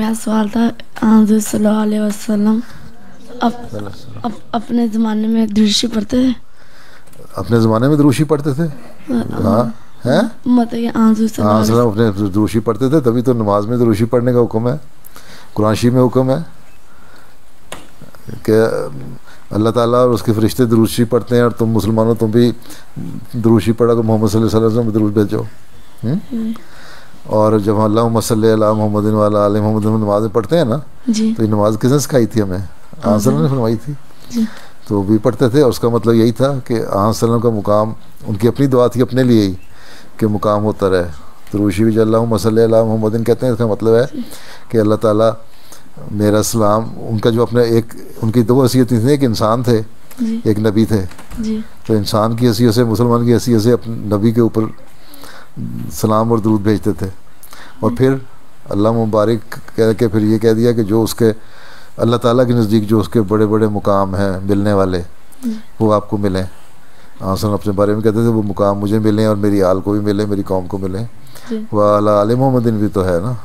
मेरा सवाल था हज़रत सल्लल्लाहु अलैहि वसल्लम अपने ज़माने में दरूशी पढ़ते थे। अपने ज़माने में दरूशी पढ़ते थे? हाँ हैं, मतलब हज़रत सल्लल्लाहु अलैहि अपने दरूशी पढ़ते थे, तभी तो नमाज में दरूशी पढ़ने का हुक्म है, कुरान शरीफ में हुक्म है कि अल्लाह ताला और उसके फरिश्ते दरूशी पढ़ते हैं और तुम मुसलमानों तुम भी दरूशी पढ़ा तो मोहम्मद सल्लल्लाहु अलैहि वसल्लम दरूद भेजो। और जब अल्लाहुम्मा सल्ली अला मुहम्मदिन व अला आलि मुहम्मद नमाज में पढ़ते हैं ना, तो ये नमाज किसने सिखाई थी हमें? आसलम ने फरमाई थी, तो वो भी पढ़ते थे। और उसका मतलब यही था कि आसलम का मुकाम, उनकी अपनी दुआ थी अपने लिए ही कि मुकाम होता रहे। दरूशी भी अल्लाहुम्मा सल्ली अला मुहम्मदिन कहते हैं, इसका मतलब है कि अल्लाह ताला मेरा सलाम, उनका जो अपने एक उनकी दो हैसियत थी, एक इंसान थे एक नबी थे, तो इंसान की हैसियत से मुसलमान की हैसियत से अपने नबी के ऊपर सलाम और दरूद भेजते थे। और फिर अल्लाह मुबारक कह के फिर ये कह दिया कि जो उसके अल्लाह ताला के नज़दीक जो उसके बड़े बड़े मुकाम हैं मिलने वाले वो आपको मिलें। आसन अपने बारे में कहते थे वो मुकाम मुझे मिलें और मेरी आल को भी मिले, मेरी कौम को मिले। वह अला आले मोहम्मदिन भी तो है ना।